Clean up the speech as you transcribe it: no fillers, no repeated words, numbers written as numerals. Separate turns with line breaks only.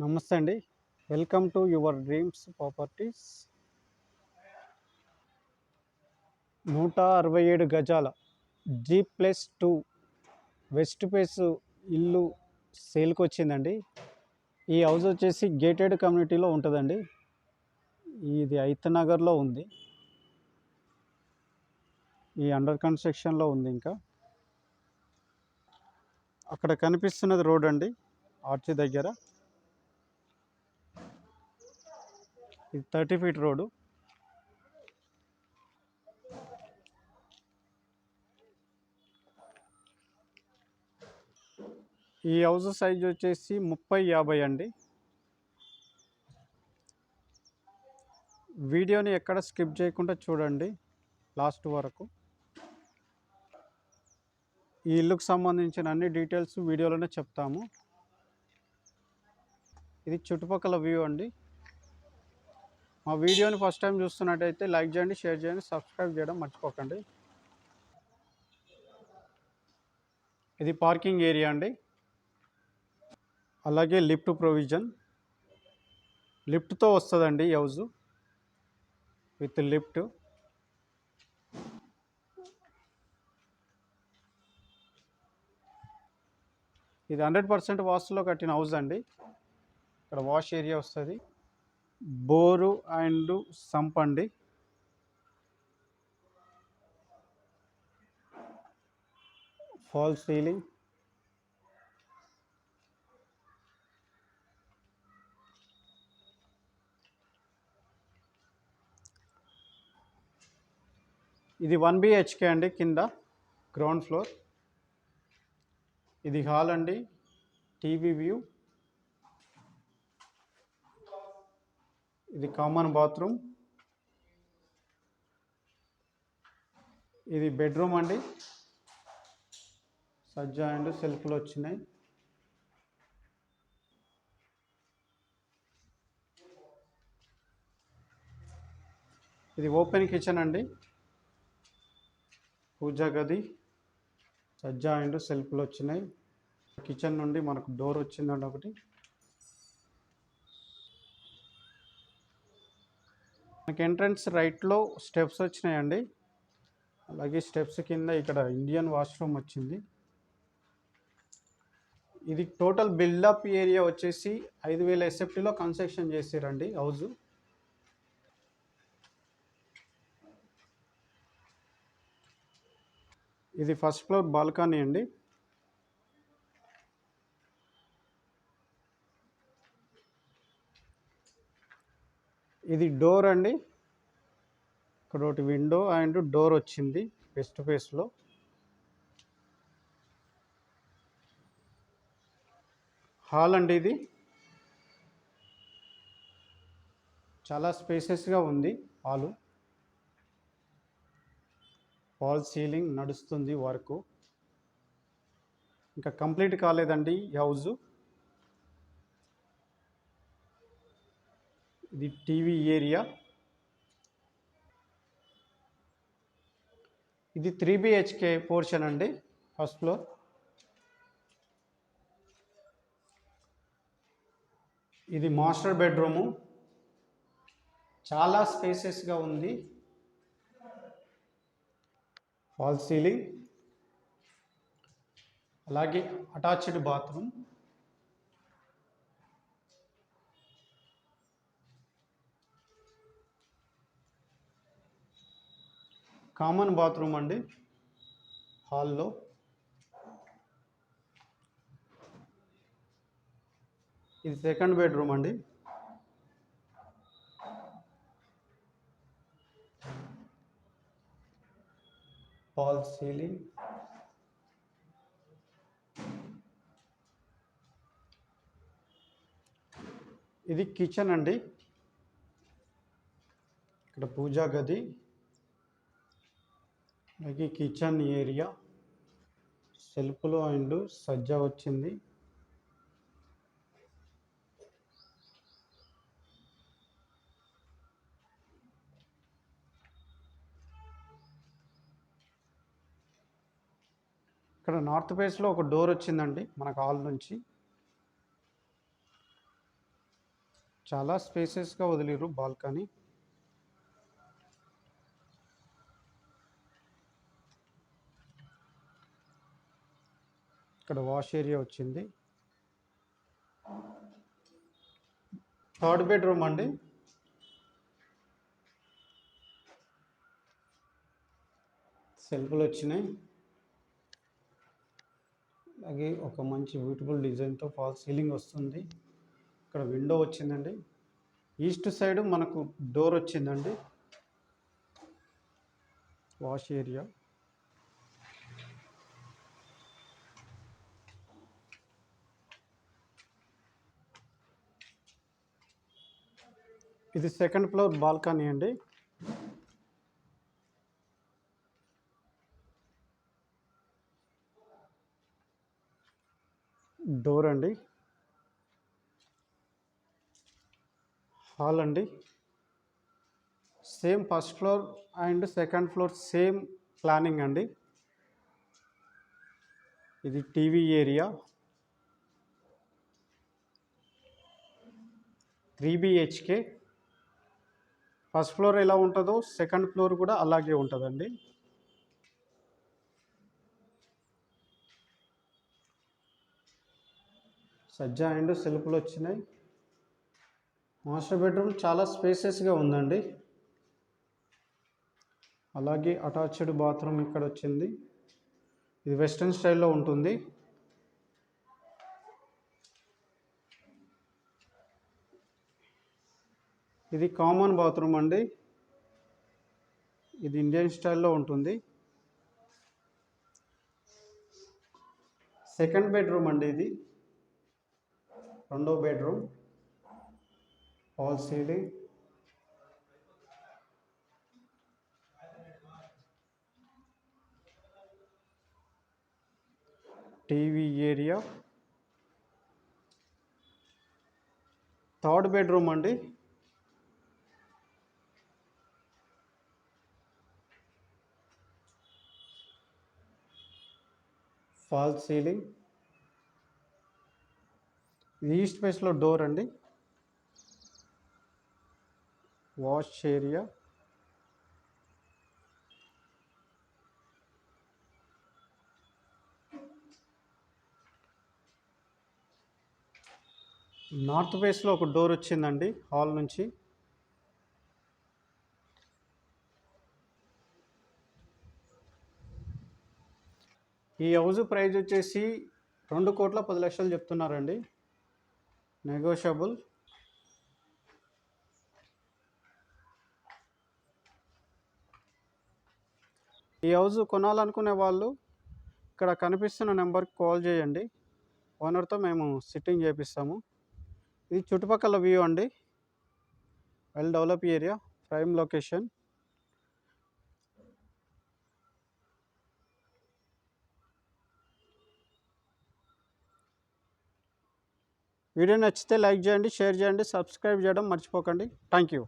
నమస్తే అండి. Welcome to your dreams properties. 167 గజాల G+2 వెస్ట్ ఫేస్ ఇల్లు సేల్కి వచ్చిందండి. ఈ హౌస్ వచ్చేసి గేటెడ్ కమ్యూనిటీలో ఉంటుందండి. ఇది ఐతనగర్లో ఉంది. ఈ అండర్ కన్స్ట్రక్షన్లో ఉంది. ఇంకా అక్కడ కనిపిస్తున్నది రోడ్ అండి, ఆర్చి దగ్గర. ఇది 30 ఫీట్ రోడ్డు. ఈ హౌస్ సైజ్ వచ్చేసి 30-50 అండి. వీడియోని ఎక్కడ స్కిప్ చేయకుండా చూడండి లాస్ట్ వరకు. ఈ ఇల్లుకు సంబంధించిన అన్ని డీటెయిల్స్ వీడియోలోనే చెప్తాము. ఇది చుట్టుపక్కల వ్యూ అండి. మా వీడియోని ఫస్ట్ టైం చూస్తున్నట్టయితే లైక్ చేయండి, షేర్ చేయండి, సబ్స్క్రైబ్ చేయడం మర్చిపోకండి. ఇది పార్కింగ్ ఏరియా అండి. అలాగే లిఫ్ట్ ప్రొవిజన్, లిఫ్ట్తో వస్తుందండి ఈ హౌస్ విత్ లిఫ్ట్. ఇది 100% వాస్తులో కట్టిన హౌస్ అండి. ఇక్కడ వాష్ ఏరియా వస్తుంది, బోరు అండ్ సంప్ అండి. ఫాల్ సీలింగ్, ఇది 1 BHK అండి. కింద గ్రౌండ్ ఫ్లోర్. ఇది హాల్ అండి, టీవీ వ్యూ. ఇది కామన్ బాత్రూమ్. ఇది బెడ్రూమ్ అండి. సజ్జా అండ్ సెల్ఫ్లు వచ్చినాయి. ఇది ఓపెన్ కిచెన్ అండి, పూజా గది, సజ్జా అండ్ సెల్ఫ్లు వచ్చినాయి. కిచెన్ నుండి మనకు డోర్ వచ్చిందండి ఒకటి. మనకి ఎంట్రన్స్ రైట్లో స్టెప్స్ వచ్చినాయండి. అలాగే స్టెప్స్ కింద ఇక్కడ ఇండియన్ వాష్రూమ్ వచ్చింది. ఇది టోటల్ బిల్డప్ ఏరియా వచ్చేసి 5000 SFTలో కన్స్ట్రక్షన్ చేసారండి హౌజు. ఇది ఫస్ట్ ఫ్లోర్ బాల్కనీ అండి. ఇది డోర్ అండి. ఇక్కడ ఒకటి విండో అండ్ డోర్ వచ్చింది వెస్ట్ ఫేస్లో. హాల్ అండి. ఇది చాలా స్పేసెస్గా ఉంది హాలు. ఫాల్ సీలింగ్ నడుస్తుంది వర్క్, ఇంకా కంప్లీట్ కాలేదండి ఈ హౌజు. ఇది టీవీ ఏరియా. ఇది 3 BHK పోర్షన్ అండి, ఫస్ట్ ఫ్లోర్. ఇది మాస్టర్ బెడ్రూము, చాలా స్పేసెస్గా ఉంది. ఫాల్ సీలింగ్, అలాగే అటాచ్డ్ బాత్రూమ్. కామన్ బాత్రూమ్ అండి హాల్లో. ఇది సెకండ్ బెడ్రూమ్ అండి. ఫాల్ సీలింగ్, ఇది కిచెన్ అండి. ఇక్కడ పూజా గది, అలాగే కిచెన్ ఏరియా, సెల్ఫ్లో అండ్ సజ్జా వచ్చింది. ఇక్కడ నార్త్ ఫేస్లో ఒక డోర్ వచ్చిందండి మనకు హాల్ నుంచి. చాలా స్పేసెస్గా వదిలిరు బాల్కనీ. ఇక్కడ వాష్ ఏరియా వచ్చింది. థర్డ్ బెడ్రూమ్ అండి. సెల్ఫ్లు వచ్చినాయి. అలాగే ఒక మంచి బ్యూటిఫుల్ డిజైన్తో ఫాల్ సీలింగ్ వస్తుంది. ఇక్కడ విండో వచ్చిందండి. ఈస్ట్ సైడ్ మనకు డోర్ వచ్చిందండి. Wash area. ఇది సెకండ్ ఫ్లోర్ బాల్కనీ అండి. డోర్ అండి. హాల్ అండి. Same first floor and second floor same planning అండి. ఇది TV area. 3 BHK. First floor ఎలా ఉంటుందో సెకండ్ ఫ్లోర్ కూడా అలాగే ఉంటుందండి. సజ్జా అండ్ సెల్ఫ్లు వచ్చినాయి. మాస్టర్ బెడ్రూమ్ చాలా స్పేసెస్గా ఉందండి. అలాగే అటాచ్డ్ బాత్రూమ్ ఇక్కడ వచ్చింది. ఇది వెస్ట్రన్ స్టైల్లో ఉంటుంది. ఇది కామన్ బాత్రూమ్ అండి. ఇది ఇండియన్ స్టైల్లో ఉంటుంది. సెకండ్ బెడ్రూమ్ అండి. ఇది రెండో bedroom. Fall ceiling. TV area. Third bedroom అండి. Fall ceiling. ఇది ఈస్ట్ ఫేస్లో డోర్ అండి. Wash area. నార్త్ ఫేస్లో ఒక డోర్ వచ్చిందండి హాల్ నుంచి. ఈ హౌస్ ప్రైస్ వచ్చేసి 2,10,00,000 చెప్తున్నారండి. నెగోషియబుల్. ఈ హౌస్ కొనాలనుకునే వాళ్ళు ఇక్కడ కనిపిస్తున్న నెంబర్కి కాల్ చేయండి. ఓనర్తో మేము సిట్టింగ్ చేపిస్తాము. ఇది చుట్టుపక్కల వ్యూ అండి. Well develop area, prime location. Video నచ్చితే లైక్ చేయండి, షేర్ చేయండి, సబ్స్క్రైబ్ చేయడం మర్చిపోకండి. Thank you.